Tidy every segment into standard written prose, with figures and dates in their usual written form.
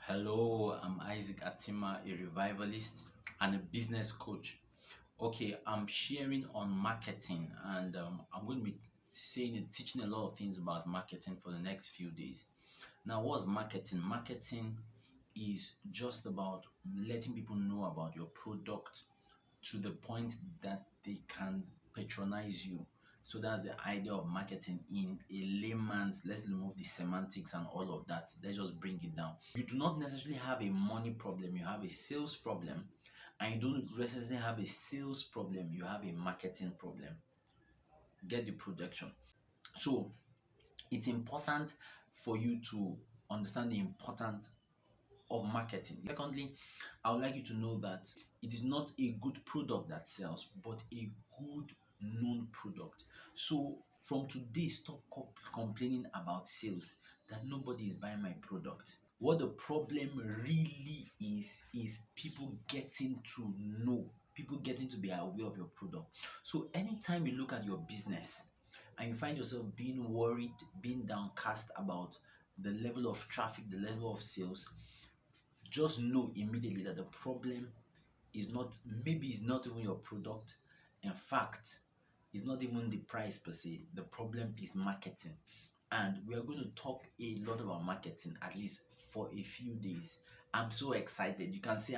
Hello, I'm Isaac Atima, a revivalist and a business coach. Okay, I'm sharing on marketing and I'm going to be teaching a lot of things about marketing for the next few days. Now, what's marketing? Marketing is just about letting people know about your product to the point that they can patronize you. So that's the idea of marketing in a layman's. Let's remove the semantics and all of that. Let's just bring it down. You do not necessarily have a money problem, you have a sales problem, and you don't necessarily have a sales problem, you have a marketing problem. Get the production. So it's important for you to understand the importance of marketing. Secondly, I would like you to know that it is not a good product that sells, but a good known product. So from today, stop complaining about sales, that nobody is buying my product. What the problem really is people getting to know, people getting to be aware of your product. So anytime you look at your business and you find yourself being worried, being downcast about the level of traffic, the level of sales, just know immediately that the problem is not, maybe it's not even your product. In fact, it's not even the price per se. The problem is marketing. And we are going to talk a lot about marketing, at least for a few days. I'm so excited. You can see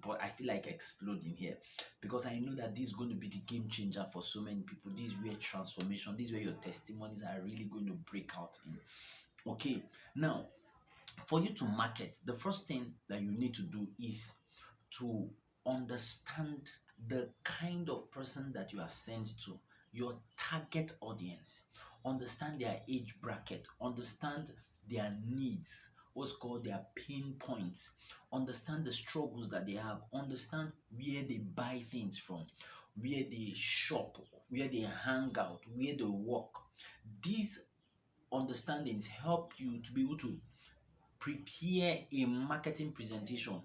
but I feel like exploding here because I know that this is going to be the game changer for so many people. This is where transformation, this is where your testimonies are really going to break out in. Okay, now for you to market, the first thing that you need to do is to understand the kind of person that you are sent to, your target audience. Understand their age bracket, understand their needs, what's called their pain points, understand the struggles that they have, understand where they buy things from, where they shop, where they hang out, where they work. These understandings help you to be able to prepare a marketing presentation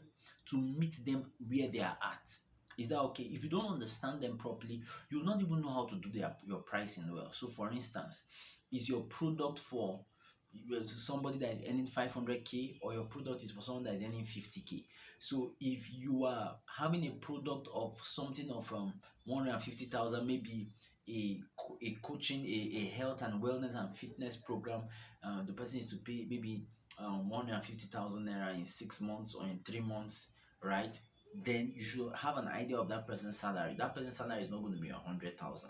to meet them where they are at. Is that okay? If you don't understand them properly, you'll not even know how to do your pricing well. So, for instance, is your product for somebody that is earning 500K, or your product is for someone that is earning 50K? So, if you are having a product of something of 150,000, maybe a coaching, a health and wellness and fitness program, the person is to pay maybe 150,000 naira in 6 months or in 3 months, right? Then you should have an idea of that person's salary. That person's salary is not going to be 100,000.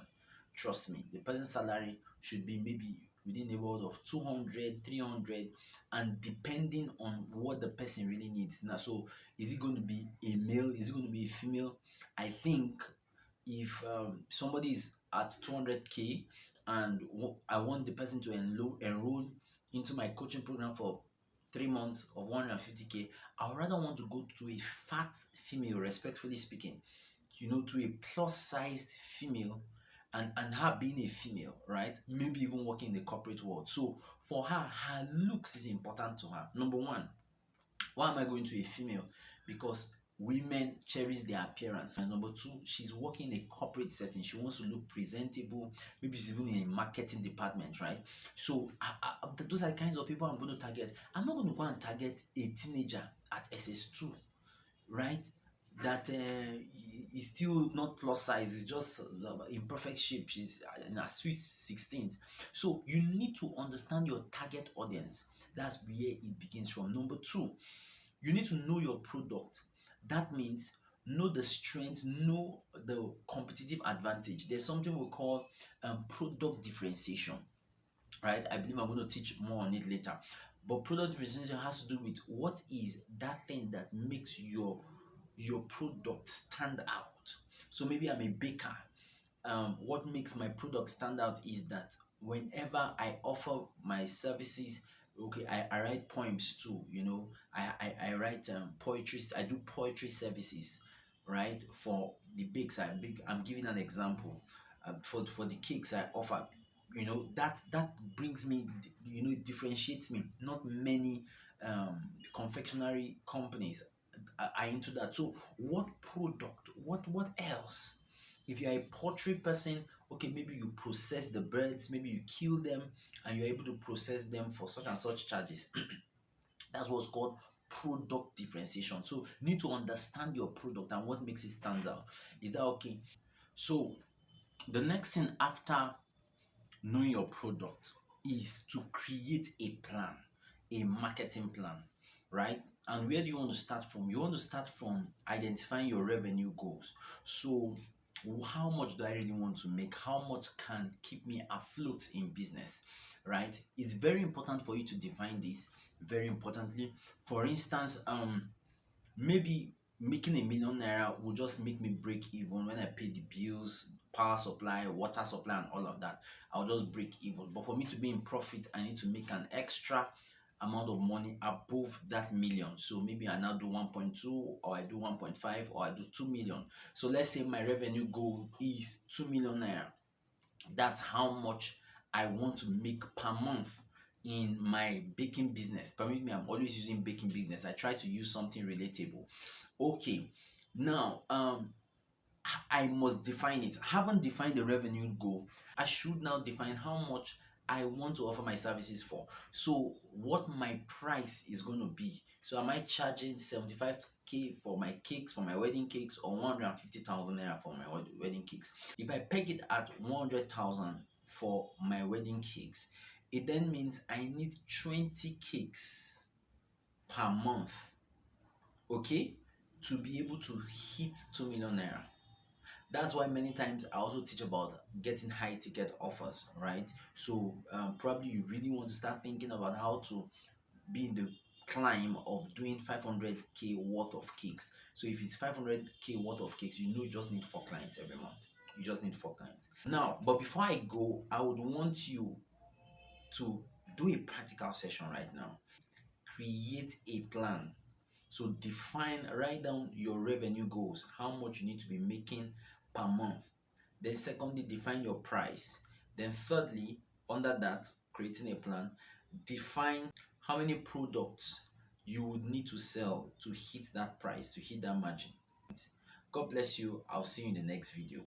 Trust me, the person's salary should be maybe within the world of 200, 300, and depending on what the person really needs. Now, so is it going to be a male? Is it going to be a female? I think if somebody is at 200K and I want the person to enroll into my coaching program for 3 months of 150K, I would rather want to go to a fat female, respectfully speaking, to a plus sized female, and her being a female, right? Maybe even working in the corporate world. So for her looks is important to her. Number one, why am I going to a female? Because women cherish their appearance. And number two, she's working in a corporate setting. She wants to look presentable. Maybe she's even in a marketing department, right? So those are the kinds of people I'm going to target. I'm not going to go and target a teenager at SS2, right? That is still not plus size, is just in perfect shape. She's in her sweet 16th. So you need to understand your target audience. That's where it begins from. Number two, you need to know your product. That means know the strength, know the competitive advantage. There's something we call product differentiation, right? I believe I'm going to teach more on it later. But product differentiation has to do with what is that thing that makes your product stand out. So maybe I'm a baker. What makes my product stand out is that whenever I offer my services, okay, I write poems too, I write poetry. I do poetry services, right? For the bakes, I'm giving an example. For the cakes I offer, that brings me, it differentiates me. Not many confectionery companies are into that. So what product, what else? If you're a poultry person, okay, maybe you process the birds, maybe you kill them and you're able to process them for such and such charges. That's what's called product differentiation. So you need to understand your product and what makes it stand out. Is that okay? So the next thing after knowing your product is to create a plan, a marketing plan, right? And where do you want to start from? You want to start from identifying your revenue goals. So how much do I really want to make? How much can keep me afloat in business, right? It's very important for you to define this. Very importantly, for instance, maybe making ₦1 million will just make me break even when I pay the bills, power supply, water supply, and all of that. I'll just break even. But for me to be in profit, I need to make an extra amount of money above that million. So maybe I now do 1.2, or I do 1.5, or I do 2 million. So let's say my revenue goal is 2 million naira. That's how much I want to make per month in my baking business. Permit me, I'm always using baking business. I try to use something relatable. Okay, now I must define it. I haven't defined the revenue goal. I should now define how much I want to offer my services for. So what my price is going to be. So am I charging 75K for my cakes, for my wedding cakes, or 150,000 naira for my wedding cakes? If I peg it at 100,000 for my wedding cakes, it then means I need 20 cakes per month, okay, to be able to hit 2 million naira. That's why many times I also teach about getting high ticket offers, right? So probably you really want to start thinking about how to be in the climb of doing 500K worth of cakes. So if it's 500K worth of cakes, you just need 4 clients every month. You just need 4 clients. Now, but before I go, I would want you to do a practical session right now. Create a plan. So write down your revenue goals, how much you need to be making per month. Then secondly, define your price. Then thirdly, under that, creating a plan, define how many products you would need to sell to hit that price, to hit that margin. God bless you. I'll see you in the next video.